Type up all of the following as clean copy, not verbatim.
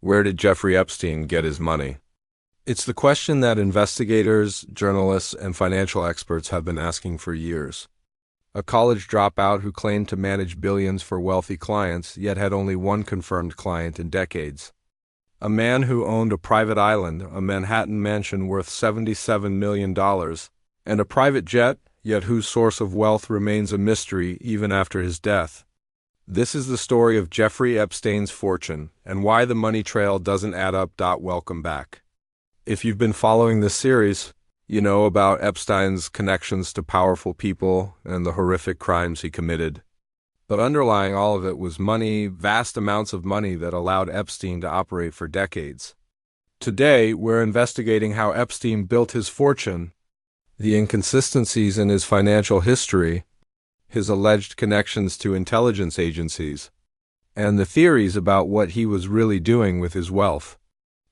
Where did Jeffrey Epstein get his money? It's the question that investigators, journalists, and financial experts have been asking for years. A college dropout who claimed to manage billions for wealthy clients, yet had only one confirmed client in decades. A man who owned a private island, a Manhattan mansion worth $77 million, and a private jet, yet whose source of wealth remains a mystery even after his death. This is the story of Jeffrey Epstein's fortune, and why the money trail doesn't add up. Welcome back. If you've been following this series, you know about Epstein's connections to powerful people and the horrific crimes he committed. But underlying all of it was money, vast amounts of money that allowed Epstein to operate for decades. Today, we're investigating how Epstein built his fortune, the inconsistencies in his financial history, his alleged connections to intelligence agencies, and the theories about what he was really doing with his wealth.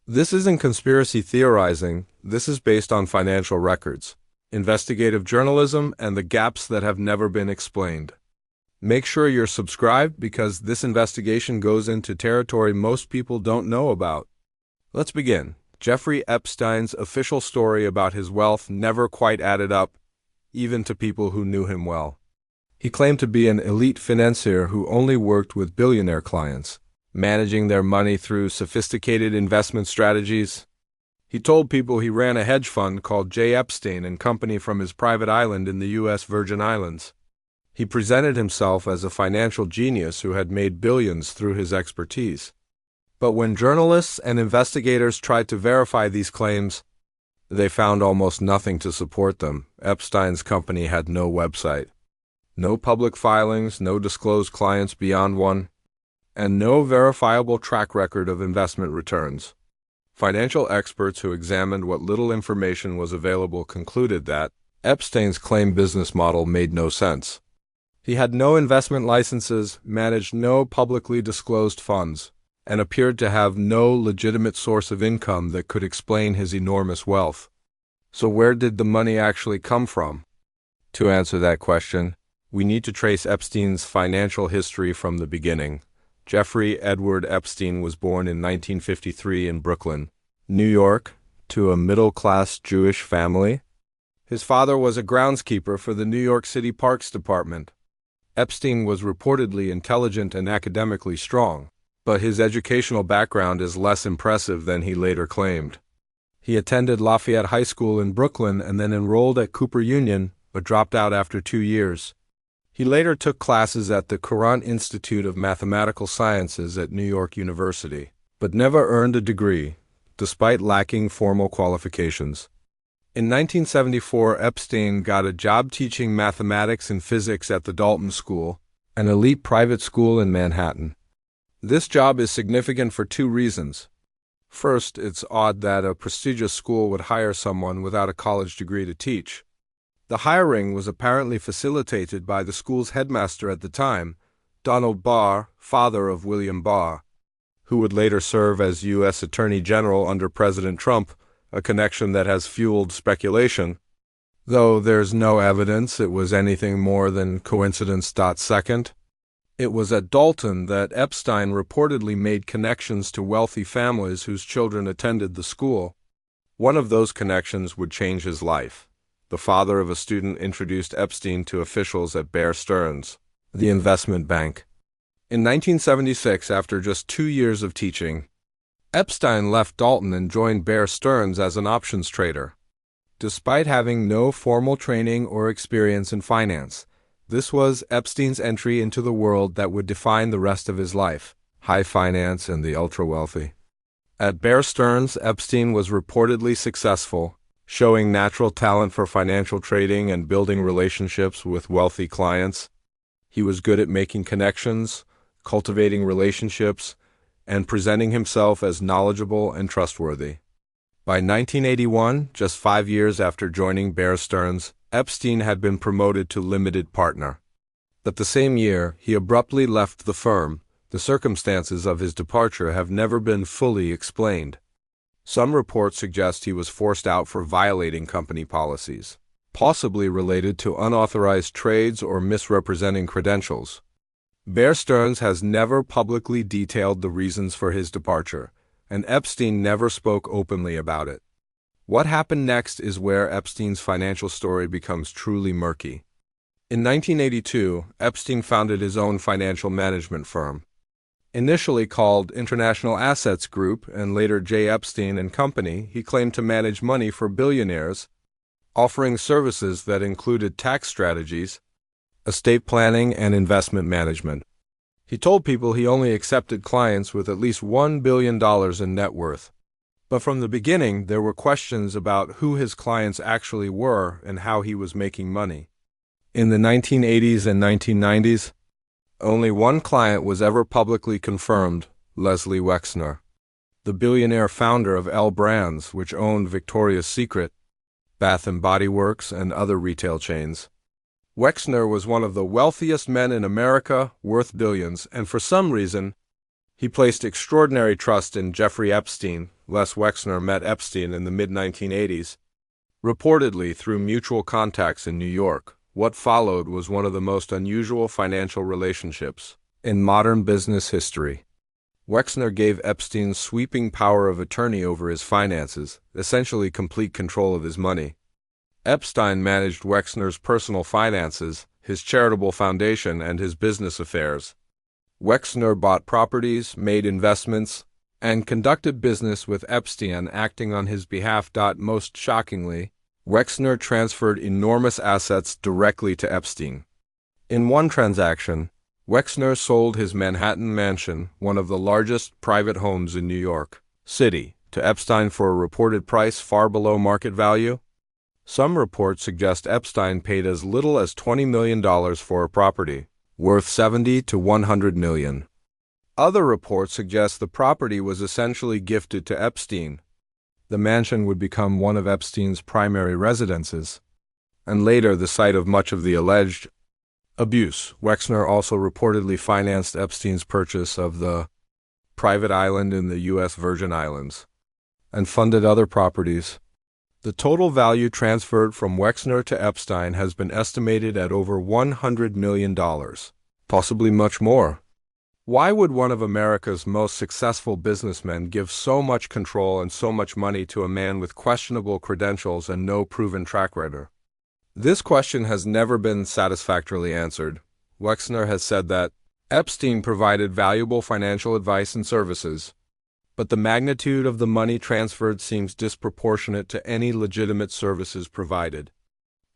This isn't conspiracy theorizing, this is based on financial records, investigative journalism, and the gaps that have never been explained. Make sure you're subscribed because this investigation goes into territory most people don't know about. Let's begin. Jeffrey Epstein's official story about his wealth never quite added up, even to people who knew him well. He claimed to be an elite financier who only worked with billionaire clients, managing their money through sophisticated investment strategies. He told people he ran a hedge fund called J. Epstein and Company from his private island in the U.S. Virgin Islands. He presented himself as a financial genius who had made billions through his expertise. But when journalists and investigators tried to verify these claims, they found almost nothing to support them. Epstein's company had no website, no public filings, no disclosed clients beyond one, and no verifiable track record of investment returns. Financial experts who examined what little information was available concluded that Epstein's claimed business model made no sense. He had no investment licenses, managed no publicly disclosed funds, and appeared to have no legitimate source of income that could explain his enormous wealth. So where did the money actually come from? To answer that question, we need to trace Epstein's financial history from the beginning. Jeffrey Edward Epstein was born in 1953 in Brooklyn, New York, to a middle-class Jewish family. His father was a groundskeeper for the New York City Parks Department. Epstein was reportedly intelligent and academically strong, but his educational background is less impressive than he later claimed. He attended Lafayette High School in Brooklyn and then enrolled at Cooper Union, but dropped out after 2 years. He later took classes at the Courant Institute of Mathematical Sciences at New York University, but never earned a degree, despite lacking formal qualifications. In 1974, Epstein got a job teaching mathematics and physics at the Dalton School, an elite private school in Manhattan. This job is significant for 2 reasons. First, it's odd that a prestigious school would hire someone without a college degree to teach. The hiring was apparently facilitated by the school's headmaster at the time, Donald Barr, father of William Barr, who would later serve as U.S. Attorney General under President Trump, a connection that has fueled speculation, though there's no evidence it was anything more than coincidence. Second, it was at Dalton that Epstein reportedly made connections to wealthy families whose children attended the school. One of those connections would change his life. The father of a student introduced Epstein to officials at Bear Stearns, the investment bank. In 1976, after just 2 years of teaching, Epstein left Dalton and joined Bear Stearns as an options trader. Despite having no formal training or experience in finance, this was Epstein's entry into the world that would define the rest of his life: high finance and the ultra-wealthy. At Bear Stearns, Epstein was reportedly successful, showing natural talent for financial trading and building relationships with wealthy clients. He was good at making connections, cultivating relationships, and presenting himself as knowledgeable and trustworthy. By 1981, just 5 years after joining Bear Stearns, Epstein had been promoted to limited partner. But the same year, he abruptly left the firm. The circumstances of his departure have never been fully explained. Some reports suggest he was forced out for violating company policies, possibly related to unauthorized trades or misrepresenting credentials. Bear Stearns has never publicly detailed the reasons for his departure, and Epstein never spoke openly about it. What happened next is where Epstein's financial story becomes truly murky. In 1982, Epstein founded his own financial management firm. Initially called International Assets Group and later J. Epstein and Company, he claimed to manage money for billionaires, offering services that included tax strategies, estate planning, and investment management. He told people he only accepted clients with at least $1 billion in net worth. But from the beginning, there were questions about who his clients actually were and how he was making money. In the 1980s and 1990s, only one client was ever publicly confirmed, Leslie Wexner, the billionaire founder of L Brands, which owned Victoria's Secret, Bath & Body Works, and other retail chains. Wexner was one of the wealthiest men in America, worth billions, and for some reason, he placed extraordinary trust in Jeffrey Epstein. Les Wexner met Epstein in the mid-1980s, reportedly through mutual contacts in New York. What followed was one of the most unusual financial relationships in modern business history. Wexner gave Epstein sweeping power of attorney over his finances, essentially complete control of his money. Epstein managed Wexner's personal finances, his charitable foundation, and his business affairs. Wexner bought properties, made investments, and conducted business with Epstein acting on his behalf. Most shockingly, Wexner transferred enormous assets directly to Epstein. In one transaction, Wexner sold his Manhattan mansion, one of the largest private homes in New York City, to Epstein for a reported price far below market value. Some reports suggest Epstein paid as little as $20 million for a property, worth $70 to $100 million. Other reports suggest the property was essentially gifted to Epstein. The mansion would become one of Epstein's primary residences, and later the site of much of the alleged abuse. Wexner also reportedly financed Epstein's purchase of the private island in the U.S. Virgin Islands, and funded other properties. The total value transferred from Wexner to Epstein has been estimated at over $100 million, possibly much more. Why would one of America's most successful businessmen give so much control and so much money to a man with questionable credentials and no proven track record? This question has never been satisfactorily answered. Wexner has said that Epstein provided valuable financial advice and services, but the magnitude of the money transferred seems disproportionate to any legitimate services provided.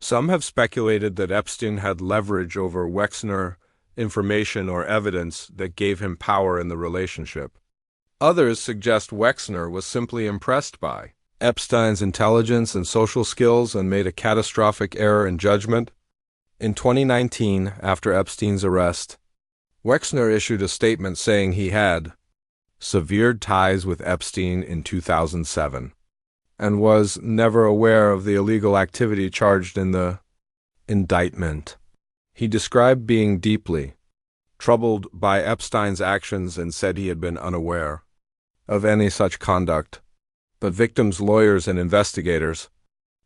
Some have speculated that Epstein had leverage over Wexner, information or evidence that gave him power in the relationship. Others suggest Wexner was simply impressed by Epstein's intelligence and social skills and made a catastrophic error in judgment. In 2019, after Epstein's arrest, Wexner issued a statement saying he had severed ties with Epstein in 2007 and was never aware of the illegal activity charged in the indictment. He described being deeply troubled by Epstein's actions and said he had been unaware of any such conduct. But victims' lawyers and investigators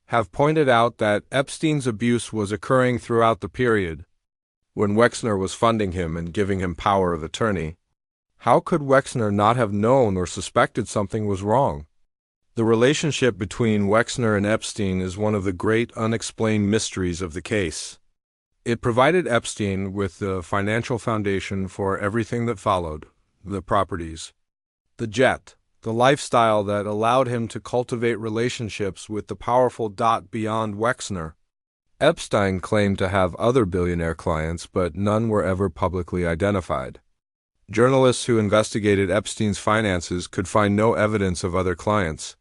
have pointed out that Epstein's abuse was occurring throughout the period when Wexner was funding him and giving him power of attorney. How could Wexner not have known or suspected something was wrong? The relationship between Wexner and Epstein is one of the great unexplained mysteries of the case. It provided Epstein with the financial foundation for everything that followed: the properties, the jet, the lifestyle that allowed him to cultivate relationships with the powerful beyond Wexner. Epstein claimed to have other billionaire clients, but none were ever publicly identified. Journalists who investigated Epstein's finances could find no evidence of other clients.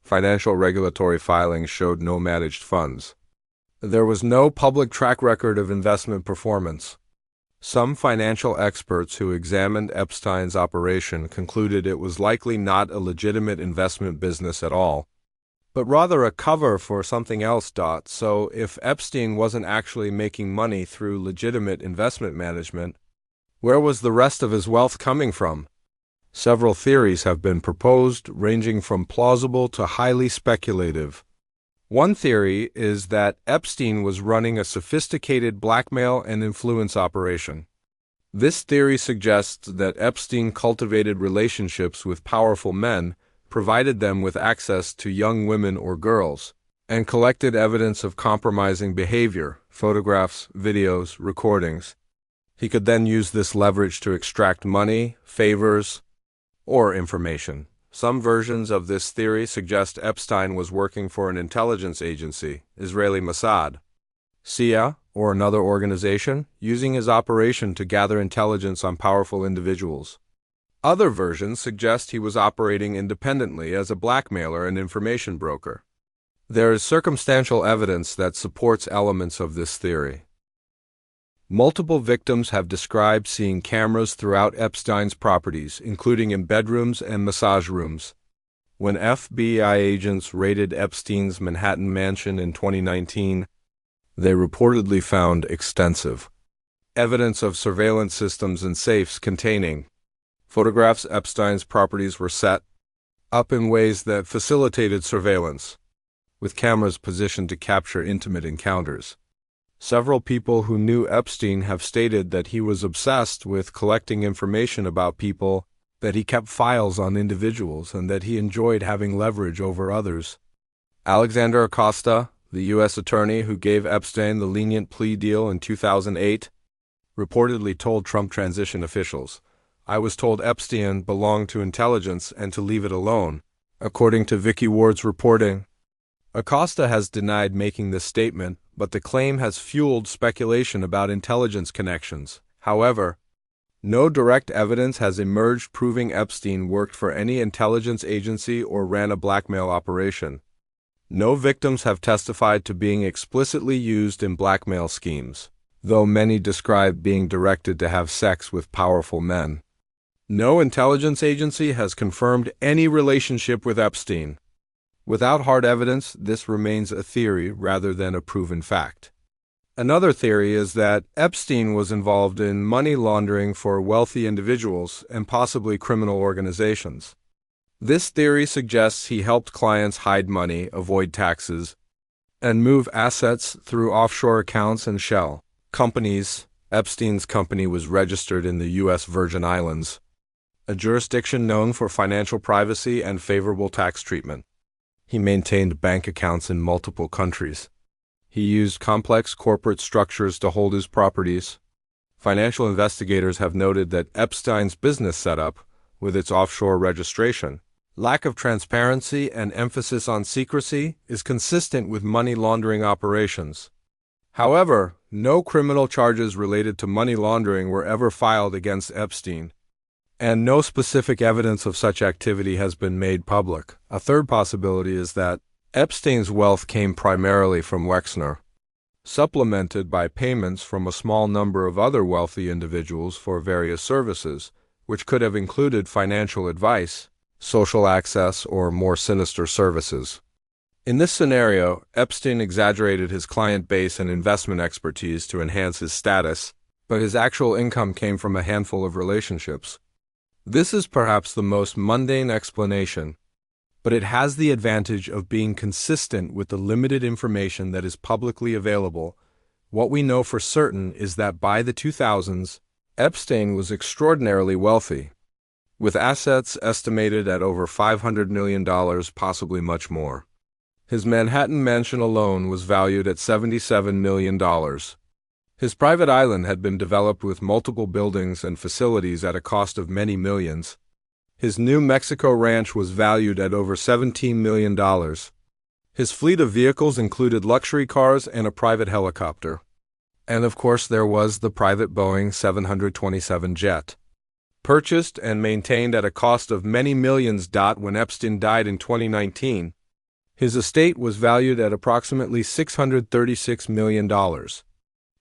Financial regulatory filings showed no managed funds. There was no public track record of investment performance. Some financial experts who examined Epstein's operation concluded it was likely not a legitimate investment business at all, but rather a cover for something else. So if Epstein wasn't actually making money through legitimate investment management, where was the rest of his wealth coming from? Several theories have been proposed, ranging from plausible to highly speculative. One theory is that Epstein was running a sophisticated blackmail and influence operation. This theory suggests that Epstein cultivated relationships with powerful men, provided them with access to young women or girls, and collected evidence of compromising behavior, photographs, videos, recordings. He could then use this leverage to extract money, favors, or information. Some versions of this theory suggest Epstein was working for an intelligence agency, Israeli Mossad, CIA, or another organization, using his operation to gather intelligence on powerful individuals. Other versions suggest he was operating independently as a blackmailer and information broker. There is circumstantial evidence that supports elements of this theory. Multiple victims have described seeing cameras throughout Epstein's properties, including in bedrooms and massage rooms. When FBI agents raided Epstein's Manhattan mansion in 2019, they reportedly found extensive evidence of surveillance systems and safes containing photographs. Epstein's properties were set up in ways that facilitated surveillance, with cameras positioned to capture intimate encounters. Several people who knew Epstein have stated that he was obsessed with collecting information about people, that he kept files on individuals, and that he enjoyed having leverage over others. Alexander Acosta, the U.S. attorney who gave Epstein the lenient plea deal in 2008, reportedly told Trump transition officials, "I was told Epstein belonged to intelligence and to leave it alone." According to Vicky Ward's reporting, Acosta has denied making this statement, but the claim has fueled speculation about intelligence connections. However, no direct evidence has emerged proving Epstein worked for any intelligence agency or ran a blackmail operation. No victims have testified to being explicitly used in blackmail schemes, though many describe being directed to have sex with powerful men. No intelligence agency has confirmed any relationship with Epstein. Without hard evidence, this remains a theory rather than a proven fact. Another theory is that Epstein was involved in money laundering for wealthy individuals and possibly criminal organizations. This theory suggests he helped clients hide money, avoid taxes, and move assets through offshore accounts and shell companies. Epstein's company was registered in the U.S. Virgin Islands, a jurisdiction known for financial privacy and favorable tax treatment. He maintained bank accounts in multiple countries. He used complex corporate structures to hold his properties. Financial investigators have noted that Epstein's business setup, with its offshore registration, lack of transparency, and emphasis on secrecy, is consistent with money laundering operations. However, no criminal charges related to money laundering were ever filed against Epstein, and no specific evidence of such activity has been made public. A third possibility is that Epstein's wealth came primarily from Wexner, supplemented by payments from a small number of other wealthy individuals for various services, which could have included financial advice, social access, or more sinister services. In this scenario, Epstein exaggerated his client base and investment expertise to enhance his status, but his actual income came from a handful of relationships. This is perhaps the most mundane explanation, but it has the advantage of being consistent with the limited information that is publicly available. What we know for certain is that by the 2000s, Epstein was extraordinarily wealthy, with assets estimated at over $500 million, possibly much more. His Manhattan mansion alone was valued at $77 million. His private island had been developed with multiple buildings and facilities at a cost of many millions. His New Mexico ranch was valued at over $17 million. His fleet of vehicles included luxury cars and a private helicopter. And of course there was the private Boeing 727 jet, purchased and maintained at a cost of many millions. When Epstein died in 2019, his estate was valued at approximately $636 million.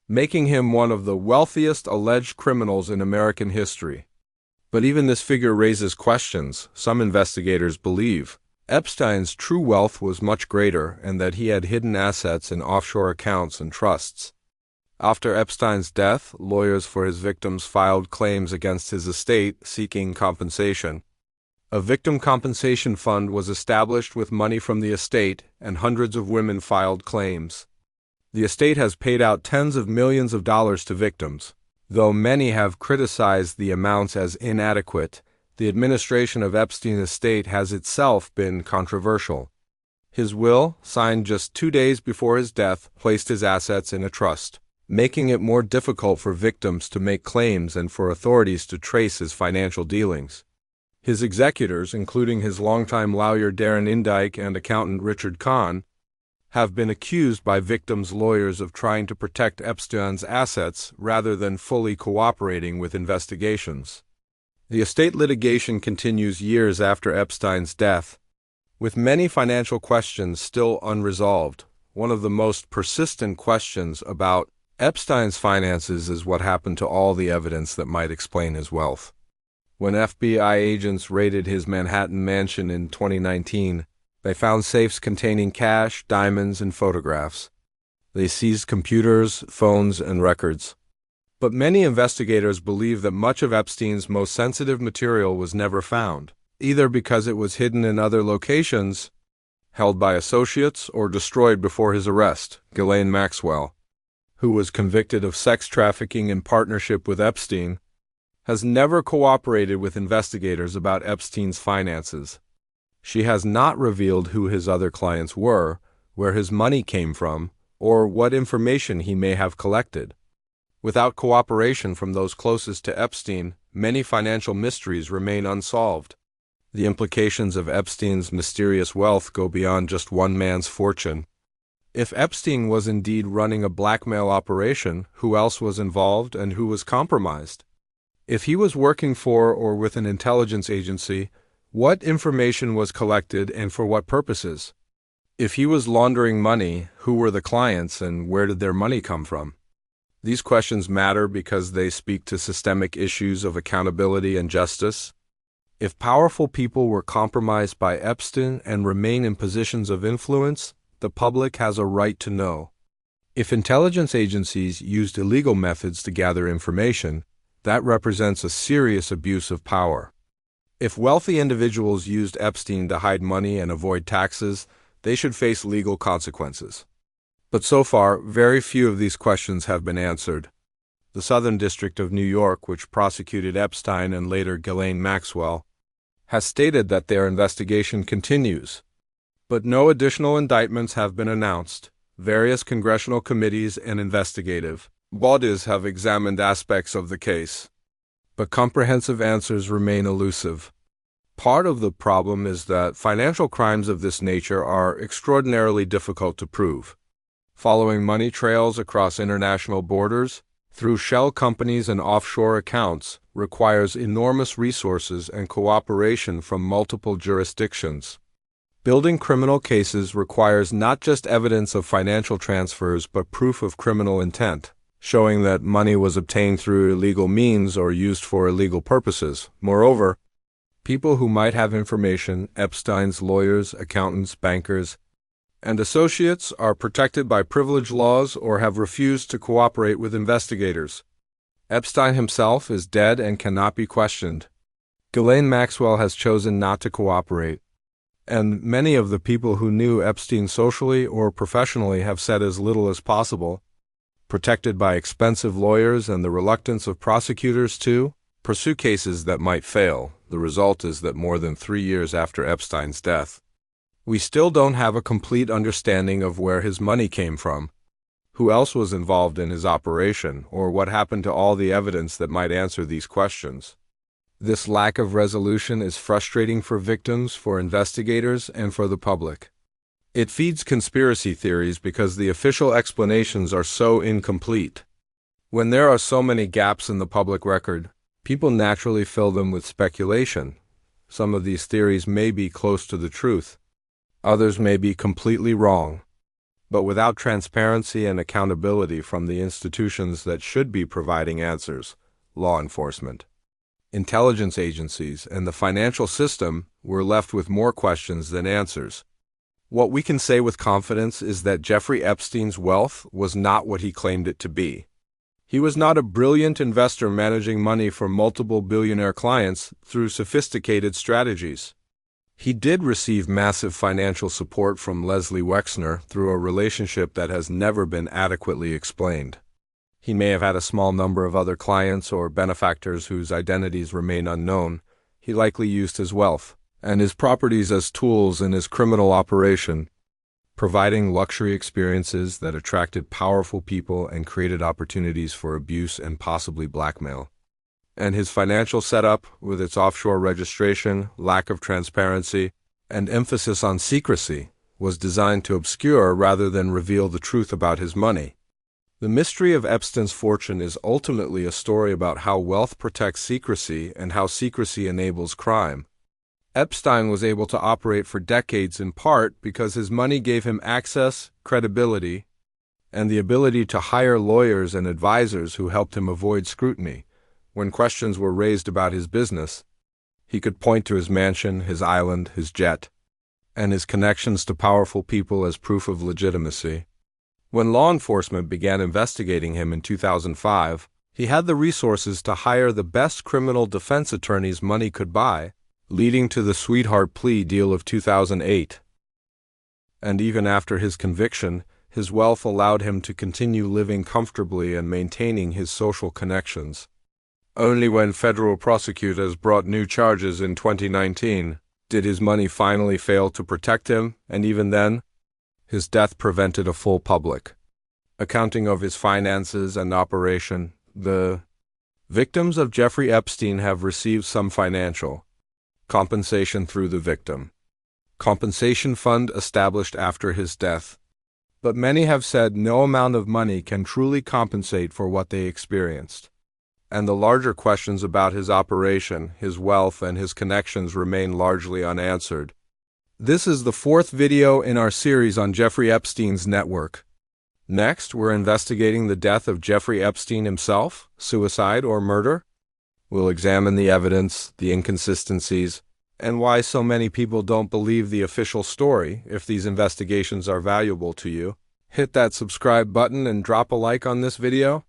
Making him one of the wealthiest alleged criminals in American history. But even this figure raises questions. Some investigators believe Epstein's true wealth was much greater and that he had hidden assets in offshore accounts and trusts. After Epstein's death, lawyers for his victims filed claims against his estate seeking compensation. A victim compensation fund was established with money from the estate, and hundreds of women filed claims. The estate has paid out tens of millions of dollars to victims. Though many have criticized the amounts as inadequate, the administration of Epstein's estate has itself been controversial. His will, signed just 2 days before his death, placed his assets in a trust, making it more difficult for victims to make claims and for authorities to trace his financial dealings. His executors, including his longtime lawyer Darren Indyke and accountant Richard Kahn, have been accused by victims' lawyers of trying to protect Epstein's assets rather than fully cooperating with investigations. The estate litigation continues years after Epstein's death, with many financial questions still unresolved. One of the most persistent questions about Epstein's finances is what happened to all the evidence that might explain his wealth. When FBI agents raided his Manhattan mansion in 2019, they found safes containing cash, diamonds, and photographs. They seized computers, phones, and records. But many investigators believe that much of Epstein's most sensitive material was never found, either because it was hidden in other locations, held by associates, or destroyed before his arrest. Ghislaine Maxwell, who was convicted of sex trafficking in partnership with Epstein, has never cooperated with investigators about Epstein's finances. She has not revealed who his other clients were, where his money came from, or what information he may have collected. Without cooperation from those closest to Epstein, many financial mysteries remain unsolved. The implications of Epstein's mysterious wealth go beyond just one man's fortune. If Epstein was indeed running a blackmail operation, who else was involved and who was compromised? If he was working for or with an intelligence agency, what information was collected and for what purposes? If he was laundering money, who were the clients and where did their money come from? These questions matter because they speak to systemic issues of accountability and justice. If powerful people were compromised by Epstein and remain in positions of influence, the public has a right to know. If intelligence agencies used illegal methods to gather information, that represents a serious abuse of power. If wealthy individuals used Epstein to hide money and avoid taxes, they should face legal consequences. But so far, very few of these questions have been answered. The Southern District of New York, which prosecuted Epstein and later Ghislaine Maxwell, has stated that their investigation continues. But no additional indictments have been announced. Various congressional committees and investigative bodies have examined aspects of the case, but comprehensive answers remain elusive. Part of the problem is that financial crimes of this nature are extraordinarily difficult to prove. Following money trails across international borders, through shell companies and offshore accounts, requires enormous resources and cooperation from multiple jurisdictions. Building criminal cases requires not just evidence of financial transfers but proof of criminal intent, showing that money was obtained through illegal means or used for illegal purposes. Moreover, people who might have information, Epstein's lawyers, accountants, bankers, and associates, are protected by privilege laws or have refused to cooperate with investigators. Epstein himself is dead and cannot be questioned. Ghislaine Maxwell has chosen not to cooperate, and many of the people who knew Epstein socially or professionally have said as little as possible. Protected by expensive lawyers and the reluctance of prosecutors to pursue cases that might fail, the result is that more than 3 years after Epstein's death, we still don't have a complete understanding of where his money came from, who else was involved in his operation, or what happened to all the evidence that might answer these questions. This lack of resolution is frustrating for victims, for investigators, and for the public. It feeds conspiracy theories because the official explanations are so incomplete. When there are so many gaps in the public record, people naturally fill them with speculation. Some of these theories may be close to the truth. Others may be completely wrong. But without transparency and accountability from the institutions that should be providing answers, law enforcement, intelligence agencies, and the financial system, we're left with more questions than answers. What we can say with confidence is that Jeffrey Epstein's wealth was not what he claimed it to be. He was not a brilliant investor managing money for multiple billionaire clients through sophisticated strategies. He did receive massive financial support from Leslie Wexner through a relationship that has never been adequately explained. He may have had a small number of other clients or benefactors whose identities remain unknown. He likely used his wealth and his properties as tools in his criminal operation, providing luxury experiences that attracted powerful people and created opportunities for abuse and possibly blackmail. And his financial setup, with its offshore registration, lack of transparency, and emphasis on secrecy, was designed to obscure rather than reveal the truth about his money. The mystery of Epstein's fortune is ultimately a story about how wealth protects secrecy and how secrecy enables crime. Epstein was able to operate for decades in part because his money gave him access, credibility, and the ability to hire lawyers and advisors who helped him avoid scrutiny. When questions were raised about his business, he could point to his mansion, his island, his jet, and his connections to powerful people as proof of legitimacy. When law enforcement began investigating him in 2005, he had the resources to hire the best criminal defense attorneys money could buy, leading to the sweetheart plea deal of 2008. And even after his conviction, his wealth allowed him to continue living comfortably and maintaining his social connections. Only when federal prosecutors brought new charges in 2019 did his money finally fail to protect him, and even then, his death prevented a full public accounting of his finances and operation. The victims of Jeffrey Epstein have received some financial compensation through the Victim Compensation Fund established after his death, but many have said no amount of money can truly compensate for what they experienced. And the larger questions about his operation, his wealth, and his connections remain largely unanswered. This is the fourth video in our series on Jeffrey Epstein's network. Next, we're investigating the death of Jeffrey Epstein himself, suicide or murder. We'll examine the evidence, the inconsistencies, and why so many people don't believe the official story. If these investigations are valuable to you, hit that subscribe button and drop a like on this video.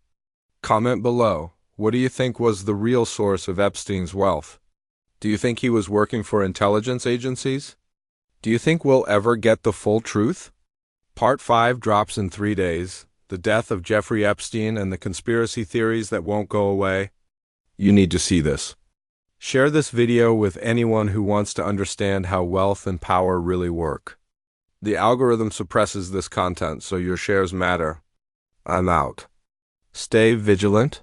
Comment below. What do you think was the real source of Epstein's wealth? Do you think he was working for intelligence agencies? Do you think we'll ever get the full truth? Part 5 drops in 3 days. The death of Jeffrey Epstein and the conspiracy theories that won't go away. You need to see this. Share this video with anyone who wants to understand how wealth and power really work. The algorithm suppresses this content, so your shares matter. I'm out. Stay vigilant.